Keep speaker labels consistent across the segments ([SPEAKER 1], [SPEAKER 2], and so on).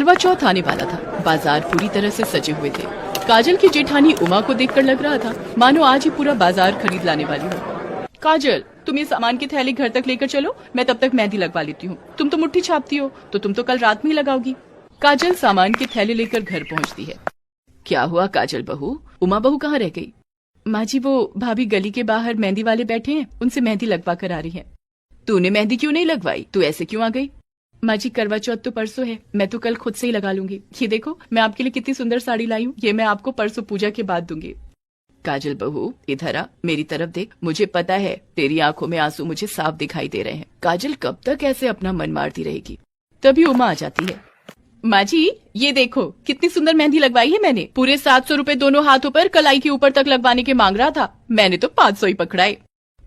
[SPEAKER 1] करवा चौथ आने वाला था। बाजार पूरी तरह से सजे हुए थे। काजल की जेठानी उमा को देखकर लग रहा था मानो आज ही पूरा बाजार खरीद लाने वाली हो। काजल, तुम ये सामान की थैली घर तक लेकर चलो, मैं तब तक मेहंदी लगवा लेती हूँ। तुम तो मुट्ठी छापती हो, तो तुम तो कल रात में ही लगाओगी। काजल सामान की थैली लेकर घर पहुँचती है। क्या हुआ काजल बहू, उमा बहू कहाँ रह गई? माँ जी, वो भाभी गली के बाहर मेहंदी वाले बैठे हैं, उनसे मेहंदी लगवा कर आ रही है। तूने मेहंदी क्यों नहीं लगवाई? तू ऐसे क्यों आ गई? माँ जी, करवा चौथ तो परसों है, मैं तो कल खुद से ही लगा लूंगी। ये देखो, मैं आपके लिए कितनी सुंदर साड़ी लाई हूँ, ये मैं आपको परसों पूजा के बाद दूंगी। काजल बहू, इधर आ, मेरी तरफ देख। मुझे पता है तेरी आंखों में आंसू मुझे साफ दिखाई दे रहे हैं। काजल कब तक ऐसे अपना मन मारती रहेगी? तभी उमा आ जाती है। माँ जी, ये देखो कितनी सुंदर मेहंदी लगवाई है मैंने। पूरे 700 रुपए दोनों हाथों पर कलाई के ऊपर तक लगवाने के मांग रहा था, मैंने तो 500 ही पकड़ाए।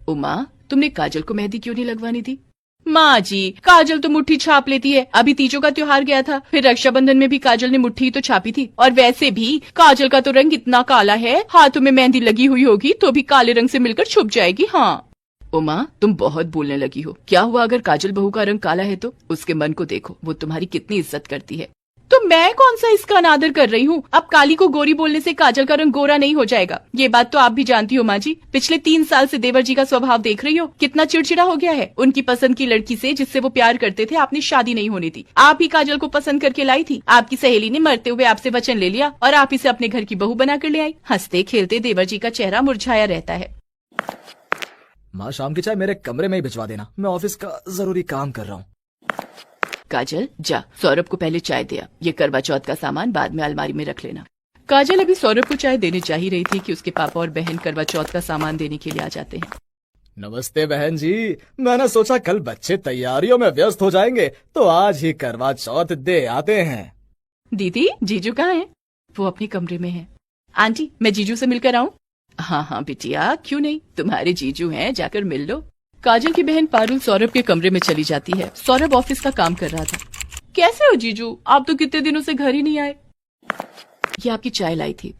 [SPEAKER 1] उमा, तुमने काजल को मेहंदी क्यों नहीं लगवानी थी? माँ जी, काजल तो मुट्ठी छाप लेती है। अभी तीजों का त्योहार गया था, फिर रक्षाबंधन में भी काजल ने मुट्ठी तो छापी थी। और वैसे भी काजल का तो रंग इतना काला है, हाथों में मेहंदी लगी हुई होगी तो भी काले रंग से मिलकर छुप जाएगी। हाँ उमा, तुम बहुत बोलने लगी हो। क्या हुआ अगर काजल बहू का रंग काला है तो? उसके मन को देखो, वो तुम्हारी कितनी इज्जत करती है। तो मैं कौन सा इसका अनादर कर रही हूँ? अब काली को गोरी बोलने से काजल का रंग गोरा नहीं हो जाएगा, ये बात तो आप भी जानती हो माँ जी। पिछले 3 साल से देवर जी का स्वभाव देख रही हो, कितना चिड़चिड़ा हो गया है। उनकी पसंद की लड़की से जिससे वो प्यार करते थे आपने शादी नहीं होने दी। आप ही काजल को पसंद करके लाई थी। आपकी सहेली ने मरते हुए आपसे वचन ले लिया और आप इसे अपने घर की बहू बनाकर ले आई। हंसते खेलते देवर जी का चेहरा मुरझाया रहता है।
[SPEAKER 2] माँ, शाम की चाय मेरे कमरे में ही भिजवा देना, मैं ऑफिस का जरूरी काम कर रहा हूँ।
[SPEAKER 1] काजल जा, सौरभ को पहले चाय दिया। ये करवा चौथ का सामान बाद में अलमारी में रख लेना। काजल अभी सौरभ को चाय देने जा ही रही थी कि उसके पापा और बहन करवा चौथ का सामान देने के लिए आ जाते हैं।
[SPEAKER 2] नमस्ते बहन जी, मैंने सोचा कल बच्चे तैयारियों में व्यस्त हो जाएंगे तो आज ही करवा चौथ दे आते हैं।
[SPEAKER 1] दीदी, जीजू कहाँ हैं? वो अपने कमरे में है। आंटी, मैं जीजू से मिलकर आऊँ? हाँ हाँ बिटिया, क्यों नहीं, तुम्हारे जीजू हैं, जाकर मिल लो। काजल की बहन पारुल सौरभ के कमरे में चली जाती है। सौरभ ऑफिस का काम कर रहा था। कैसे हो जीजू, आप तो कितने दिनों से घर ही नहीं आए। ये आपकी चाय लाई थी।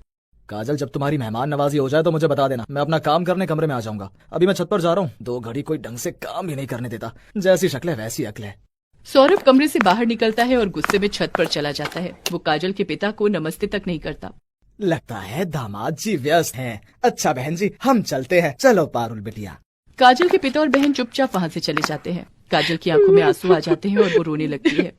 [SPEAKER 2] काजल, जब तुम्हारी मेहमान नवाजी हो जाए तो मुझे बता देना, मैं अपना काम करने कमरे में आ जाऊंगा। अभी मैं छत पर जा रहा हूँ, 2 घड़ी कोई ढंग से काम भी नहीं करने देता। जैसी शक्ल है वैसी अक्ल है।
[SPEAKER 1] सौरभ कमरे से बाहर निकलता है और गुस्से में छत पर चला जाता है। वो काजल के पिता को नमस्ते तक नहीं करता।
[SPEAKER 2] लगता है दामाद जी व्यस्त हैं। अच्छा बहन जी, हम चलते हैं। चलो पारुल बिटिया।
[SPEAKER 1] काजल के पिता और बहन चुपचाप वहाँ से चले जाते हैं। काजल की आंखों में आंसू आ जाते हैं और वो रोने लगती है।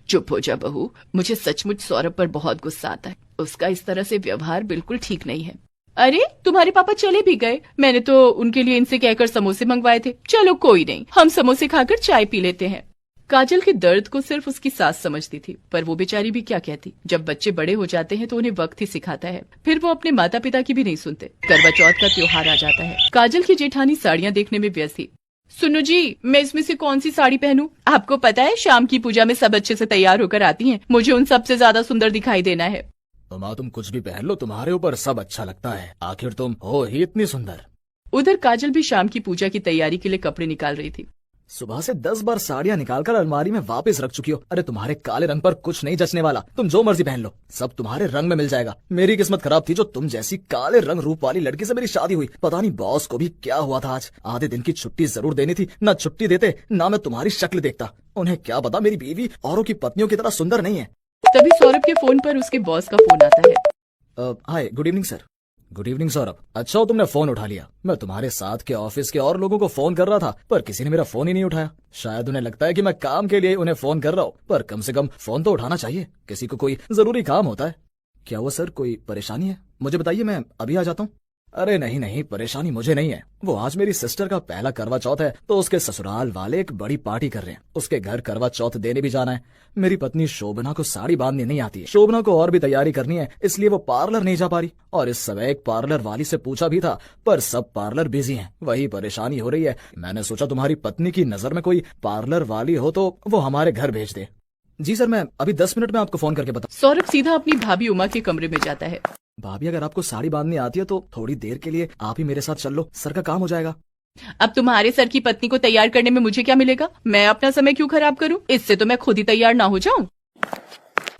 [SPEAKER 1] चुप हो जा बहू, मुझे सचमुच सौरभ पर बहुत गुस्सा आता है। उसका इस तरह से व्यवहार बिल्कुल ठीक नहीं है। अरे, तुम्हारे पापा चले भी गए, मैंने तो उनके लिए इनसे कहकर समोसे मंगवाए थे। चलो कोई नहीं, हम समोसे खाकर चाय पी लेते हैं। काजल के दर्द को सिर्फ उसकी सास समझती थी, पर वो बेचारी भी क्या कहती। जब बच्चे बड़े हो जाते हैं तो उन्हें वक्त ही सिखाता है, फिर वो अपने माता पिता की भी नहीं सुनते। करवा चौथ का त्योहार आ जाता है। काजल की जेठानी साड़ियाँ देखने में व्यस्त थी। सुनो जी, मैं इसमें से कौन सी साड़ी पहनूं? आपको पता है शाम की पूजा में सब अच्छे से तैयार होकर आती हैं, मुझे उन सबसे ज्यादा सुंदर दिखाई देना है।
[SPEAKER 2] तो माँ, तुम कुछ भी पहन लो, तुम्हारे ऊपर सब अच्छा लगता है, आखिर तुम हो ही इतनी सुंदर।
[SPEAKER 1] उधर काजल भी शाम की पूजा की तैयारी के लिए कपड़े निकाल रही थी।
[SPEAKER 2] सुबह से 10 बार साड़ियाँ निकालकर अलमारी में वापस रख चुकी हो। अरे तुम्हारे काले रंग पर कुछ नहीं जचने वाला, तुम जो मर्जी पहन लो, सब तुम्हारे रंग में मिल जाएगा। मेरी किस्मत खराब थी जो तुम जैसी काले रंग रूप वाली लड़की से मेरी शादी हुई। पता नहीं बॉस को भी क्या हुआ था आज, आधे दिन की छुट्टी जरूर देनी थी, ना छुट्टी देते ना मैं तुम्हारी शक्ल देखता। उन्हें क्या पता मेरी बीवी औरों की पत्नियों की तरह सुंदर नहीं है।
[SPEAKER 1] तभी सौरभ के फोन पर उसके बॉस का फोन आता है।
[SPEAKER 2] Hi, good evening sir. Good evening Saurabh. अच्छा तुमने फोन उठा लिया। मैं तुम्हारे साथ के ऑफिस के और लोगों को फोन कर रहा था, पर किसी ने मेरा फोन ही नहीं उठाया। शायद उन्हें लगता है कि मैं काम के लिए उन्हें फोन कर रहा हूँ, पर कम से कम फोन तो उठाना चाहिए, किसी को कोई जरूरी काम होता है। क्या हुआ सर, कोई परेशानी है? मुझे बताइए, मैं अभी आ जाता हूँ। अरे नहीं नहीं, परेशानी मुझे नहीं है। वो आज मेरी सिस्टर का पहला करवा चौथ है तो उसके ससुराल वाले एक बड़ी पार्टी कर रहे हैं। उसके घर करवा चौथ देने भी जाना है। मेरी पत्नी शोभना को साड़ी बांधनी नहीं आती है। शोभना को और भी तैयारी करनी है, इसलिए वो पार्लर नहीं जा पा रही। और इस समय एक पार्लर वाली से पूछा भी था, पर सब पार्लर बिजी हैं। वही परेशानी हो रही है। मैंने सोचा तुम्हारी पत्नी की नजर में कोई पार्लर वाली हो तो वो हमारे घर भेज दे। जी सर, मैं अभी 10 मिनट में आपको फोन करके बता।
[SPEAKER 1] सौरभ सीधा अपनी भाभी उमा के कमरे में जाता है।
[SPEAKER 2] भाभी, अगर आपको साड़ी बांधनी आती है तो थोड़ी देर के लिए आप ही मेरे साथ चल लो, सर का काम हो जाएगा।
[SPEAKER 1] अब तुम्हारे सर की पत्नी को तैयार करने में मुझे क्या मिलेगा? मैं अपना समय क्यों खराब करूं? इससे तो मैं खुद ही तैयार ना हो जाऊं।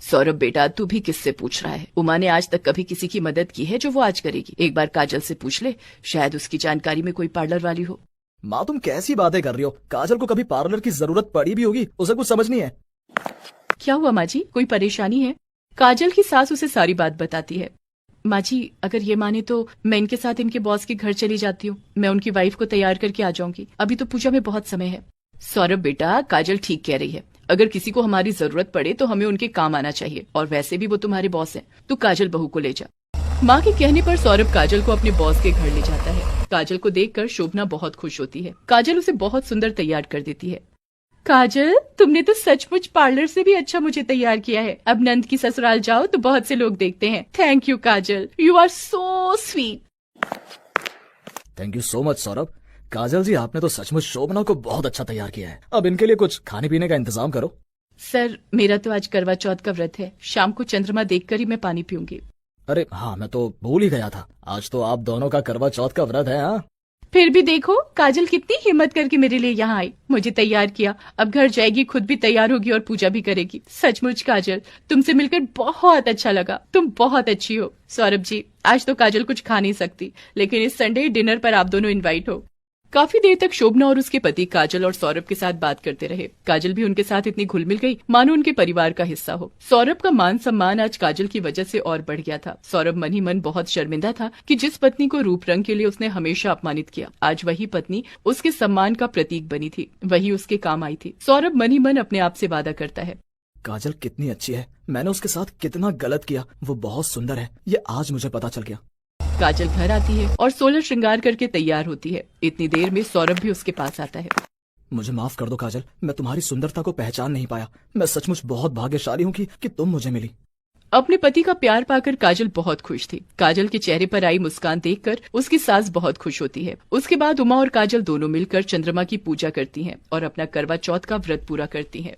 [SPEAKER 1] सौरभ बेटा, तू भी किससे पूछ रहा है? उमा ने आज तक कभी किसी की मदद की है जो वो आज करेगी? एक बार काजल से पूछ ले, शायद उसकी जानकारी में कोई पार्लर वाली हो।
[SPEAKER 2] माँ, तुम कैसी बातें कर रही हो? काजल को कभी पार्लर की जरूरत पड़ी भी होगी, उसे कुछ समझ नहीं है।
[SPEAKER 1] क्या हुआ माँ जी, कोई परेशानी है? काजल की सास उसे सारी बात बताती है। माँ जी, अगर ये माने तो मैं इनके साथ इनके बॉस के घर चली जाती हूँ। मैं उनकी वाइफ को तैयार करके आ जाऊंगी। अभी तो पूजा में बहुत समय है। सौरभ बेटा, काजल ठीक कह रही है। अगर किसी को हमारी जरूरत पड़े तो हमें उनके काम आना चाहिए, और वैसे भी वो तुम्हारे बॉस हैं। तू काजल बहू को ले जा। माँ के कहने पर सौरभ काजल को अपने बॉस के घर ले जाता है। काजल को देखकर शोभना बहुत खुश होती है। काजल उसे बहुत सुंदर तैयार कर देती है। काजल, तुमने तो सचमुच पार्लर से भी अच्छा मुझे तैयार किया है। अब नंद की ससुराल जाओ तो बहुत से लोग देखते हैं। Thank you Kajal, you are so sweet.
[SPEAKER 2] Thank you so much Saurabh. Kajal ji, आपने तो सचमुच शोभना को बहुत अच्छा तैयार किया है। अब इनके लिए कुछ खाने पीने का इंतजाम करो।
[SPEAKER 1] सर, मेरा तो आज करवा चौथ का व्रत है। शाम को चंद्रमा देखकर ही मैं पानी पीऊंगी।
[SPEAKER 2] अरे हाँ, मैं तो भूल ही गया था। आज तो आप दोनों का करवा चौथ का व्रत है। हाँ,
[SPEAKER 1] फिर भी देखो काजल कितनी हिम्मत करके मेरे लिए यहाँ आई, मुझे तैयार किया। अब घर जाएगी, खुद भी तैयार होगी और पूजा भी करेगी। सचमुच काजल, तुमसे मिलकर बहुत अच्छा लगा। तुम बहुत अच्छी हो। सौरभ जी, आज तो काजल कुछ खा नहीं सकती, लेकिन इस संडे डिनर पर आप दोनों इनवाइट हो। काफी देर तक शोभना और उसके पति काजल और सौरभ के साथ बात करते रहे। काजल भी उनके साथ इतनी घुल मिल गई मानो उनके परिवार का हिस्सा हो। सौरभ का मान सम्मान आज काजल की वजह से और बढ़ गया था। सौरभ मन ही मन बहुत शर्मिंदा था कि जिस पत्नी को रूप रंग के लिए उसने हमेशा अपमानित किया, आज वही पत्नी उसके सम्मान का प्रतीक बनी थी, वही उसके काम आई थी। सौरभ मन ही मन अपने आप से वादा करता है,
[SPEAKER 2] काजल कितनी अच्छी है। मैंने उसके साथ कितना गलत किया। वो बहुत सुंदर है, ये आज मुझे पता चल गया।
[SPEAKER 1] काजल घर आती है और 16 श्रृंगार करके तैयार होती है। इतनी देर में सौरभ भी उसके पास आता है।
[SPEAKER 2] मुझे माफ कर दो काजल, मैं तुम्हारी सुंदरता को पहचान नहीं पाया। मैं सचमुच बहुत भाग्यशाली हूँ कि तुम मुझे मिली।
[SPEAKER 1] अपने पति का प्यार पाकर काजल बहुत खुश थी। काजल के चेहरे पर आई मुस्कान देखकर उसकी सास बहुत खुश होती है। उसके बाद उमा और काजल दोनों मिलकर चंद्रमा की पूजा करती हैं और अपना करवा चौथ का व्रत पूरा करती हैं।